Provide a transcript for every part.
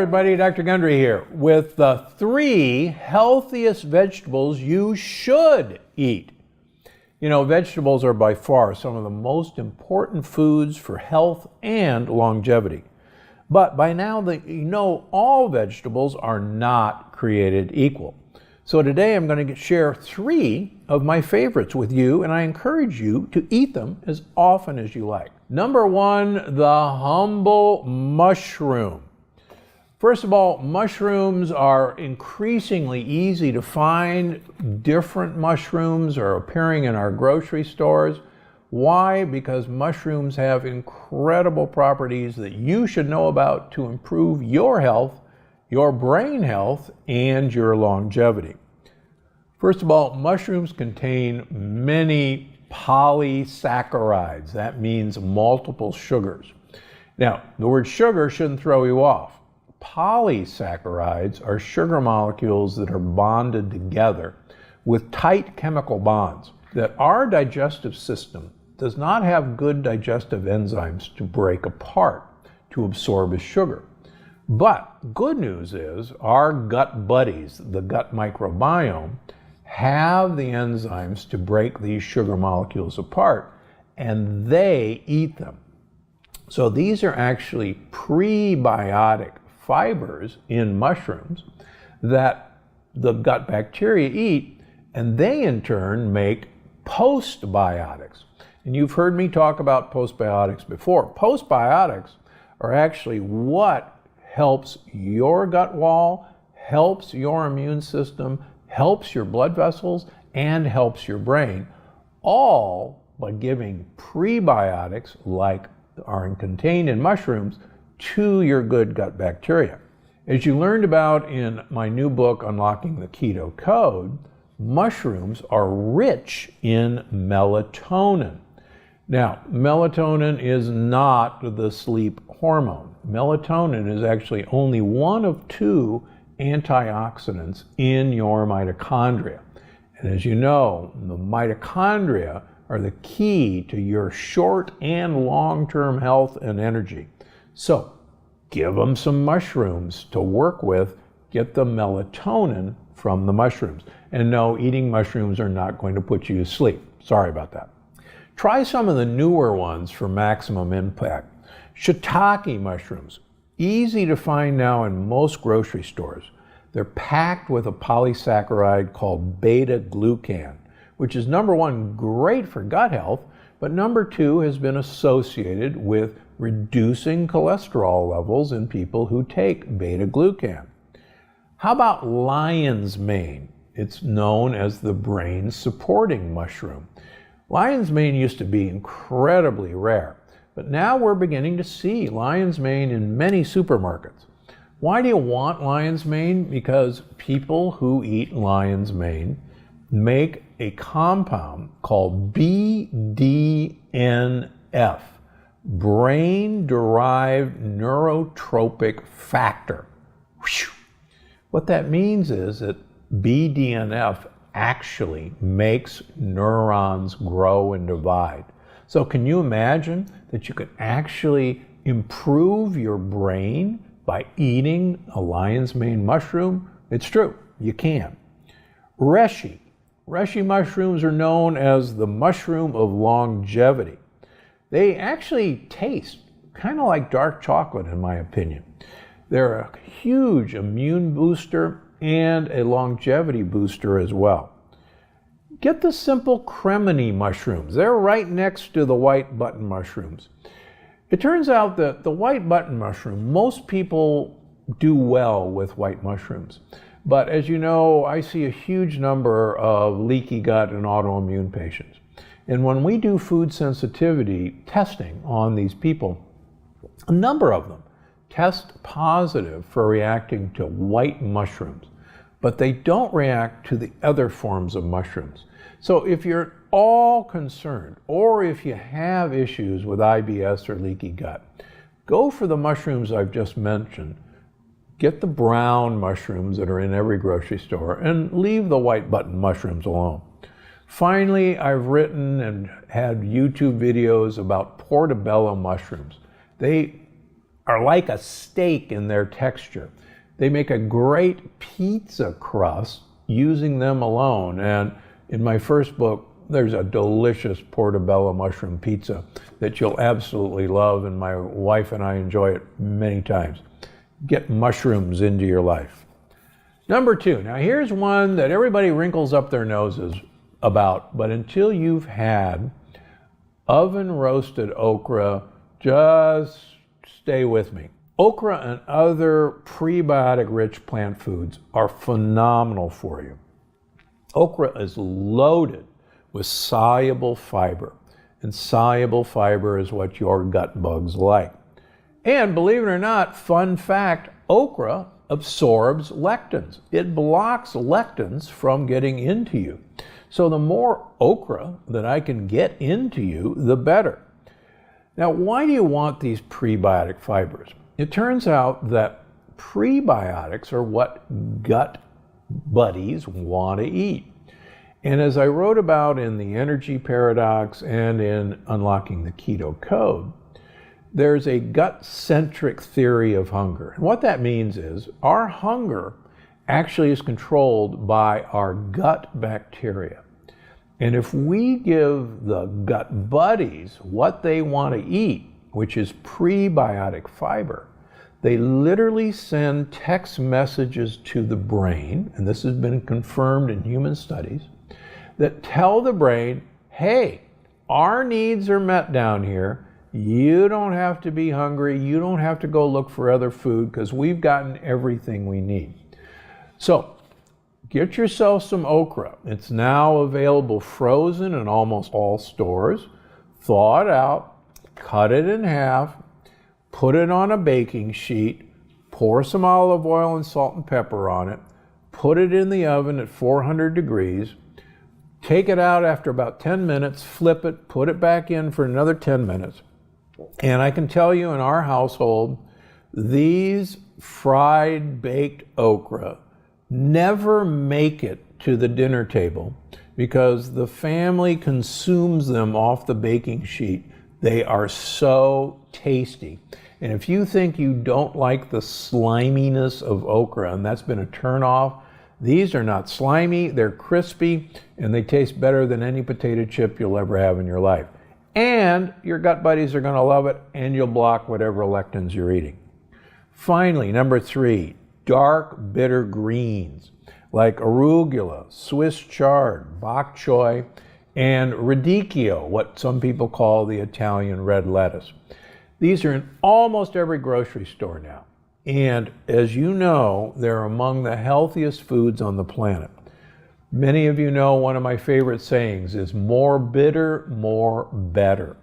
everybody, Dr. Gundry here with the 3 healthiest vegetables you should eat. You know, vegetables are by far some of the most important foods for health and longevity. But by now, you know all vegetables are not created equal. So today I'm going to share 3 of my favorites with you, and I encourage you to eat them as often as you like. Number 1, the humble mushroom. First of all, mushrooms are increasingly easy to find. Different mushrooms are appearing in our grocery stores. Why? Because mushrooms have incredible properties that you should know about to improve your health, your brain health, and your longevity. First of all, mushrooms contain many polysaccharides. That means multiple sugars. Now, the word sugar shouldn't throw you off. Polysaccharides are sugar molecules that are bonded together with tight chemical bonds that our digestive system does not have good digestive enzymes to break apart to absorb as sugar. But good news is our gut buddies, the gut microbiome, have the enzymes to break these sugar molecules apart, and they eat them. So these are actually prebiotic fibers in mushrooms that the gut bacteria eat, and they in turn make postbiotics. And you've heard me talk about postbiotics before. Postbiotics are actually what helps your gut wall, helps your immune system, helps your blood vessels, and helps your brain, all by giving prebiotics like are contained in mushrooms to your good gut bacteria. As you learned about in my new book, Unlocking the Keto Code, mushrooms are rich in melatonin. Now, melatonin is not the sleep hormone. Melatonin is actually only one of 2 antioxidants in your mitochondria. And as you know, the mitochondria are the key to your short and long-term health and energy. So give them some mushrooms to work with, get the melatonin from the mushrooms. And no, eating mushrooms are not going to put you to sleep. Sorry about that. Try some of the newer ones for maximum impact. Shiitake mushrooms, easy to find now in most grocery stores. They're packed with a polysaccharide called beta-glucan, which is number 1, great for gut health, but number 2 has been associated with reducing cholesterol levels in people who take beta-glucan. How about lion's mane? It's known as the brain supporting mushroom. Lion's mane used to be incredibly rare, but now we're beginning to see lion's mane in many supermarkets. Why do you want lion's mane? Because people who eat lion's mane make a compound called BDNF, brain-derived neurotropic factor. Whew. What that means is that BDNF actually makes neurons grow and divide. So can you imagine that you could actually improve your brain by eating a lion's mane mushroom? It's true, you can. Reishi. Reishi mushrooms are known as the mushroom of longevity. They actually taste kind of like dark chocolate, in my opinion. They're a huge immune booster and a longevity booster as well. Get the simple cremini mushrooms. They're right next to the white button mushrooms. It turns out that the white button mushroom, most people do well with white mushrooms. But as you know, I see a huge number of leaky gut and autoimmune patients. And when we do food sensitivity testing on these people, a number of them test positive for reacting to white mushrooms, but they don't react to the other forms of mushrooms. So if you're at all concerned, or if you have issues with IBS or leaky gut, go for the mushrooms I've just mentioned. Get the brown mushrooms that are in every grocery store and leave the white button mushrooms alone. Finally, I've written and had YouTube videos about portobello mushrooms. They are like a steak in their texture. They make a great pizza crust using them alone. And in my first book, there's a delicious portobello mushroom pizza that you'll absolutely love, and my wife and I enjoy it many times. Get mushrooms into your life. Number 2, now here's one that everybody wrinkles up their noses about, but until you've had oven roasted okra, just stay with me. Okra and other prebiotic-rich plant foods are phenomenal for you. Okra is loaded with soluble fiber, and soluble fiber is what your gut bugs like. And believe it or not, fun fact, okra absorbs lectins. It blocks lectins from getting into you. So the more okra that I can get into you, the better. Now, why do you want these prebiotic fibers? It turns out that prebiotics are what gut buddies want to eat. And as I wrote about in the energy paradox and in Unlocking the Keto Code, there's a gut-centric theory of hunger. And what that means is our hunger actually is controlled by our gut bacteria. And if we give the gut buddies what they want to eat, which is prebiotic fiber, they literally send text messages to the brain, and this has been confirmed in human studies, that tell the brain, hey, our needs are met down here. You don't have to be hungry. You don't have to go look for other food because we've gotten everything we need. So get yourself some okra. It's now available frozen in almost all stores. Thaw it out, cut it in half, put it on a baking sheet, pour some olive oil and salt and pepper on it, put it in the oven at 400 degrees, take it out after about 10 minutes, flip it, put it back in for another 10 minutes. And I can tell you in our household, these fried baked okra never make it to the dinner table because the family consumes them off the baking sheet. They are so tasty. And if you think you don't like the sliminess of okra, and that's been a turnoff, these are not slimy, they're crispy, and they taste better than any potato chip you'll ever have in your life. And your gut buddies are going to love it, and you'll block whatever lectins you're eating. Finally, number 3, dark bitter greens like arugula, Swiss chard, bok choy, and radicchio, what some people call the Italian red lettuce. These are in almost every grocery store now. And as you know, they're among the healthiest foods on the planet. Many of you know one of my favorite sayings is more bitter, more better.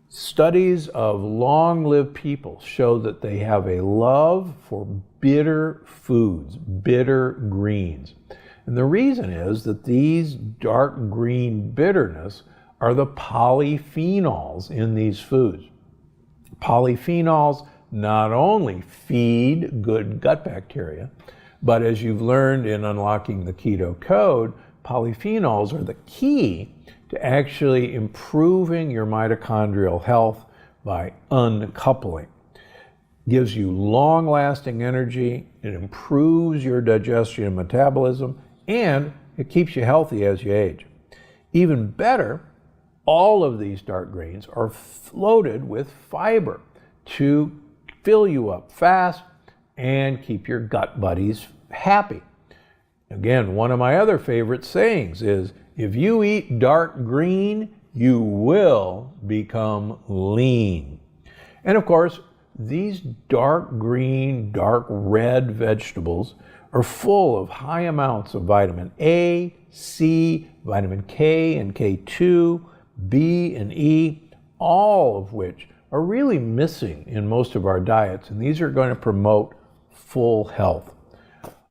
Studies of long-lived people show that they have a love for bitter foods, bitter greens. And the reason is that these dark green bitterness are the polyphenols in these foods. Polyphenols not only feed good gut bacteria, but as you've learned in Unlocking the Keto Code, polyphenols are the key to actually improving your mitochondrial health by uncoupling. Gives you long-lasting energy, it improves your digestion and metabolism, and it keeps you healthy as you age. Even better, all of these dark greens are loaded with fiber to fill you up fast and keep your gut buddies happy. Again, one of my other favorite sayings is, if you eat dark green, you will become lean. And of course, these dark green, dark red vegetables are full of high amounts of vitamin A, C, vitamin K and K2, B and E, all of which are really missing in most of our diets, and these are going to promote full health.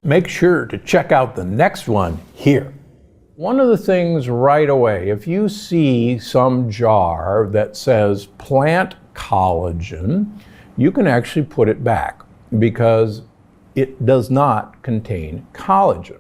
Make sure to check out the next one here. One of the things right away, if you see some jar that says plant collagen, you can actually put it back because it does not contain collagen.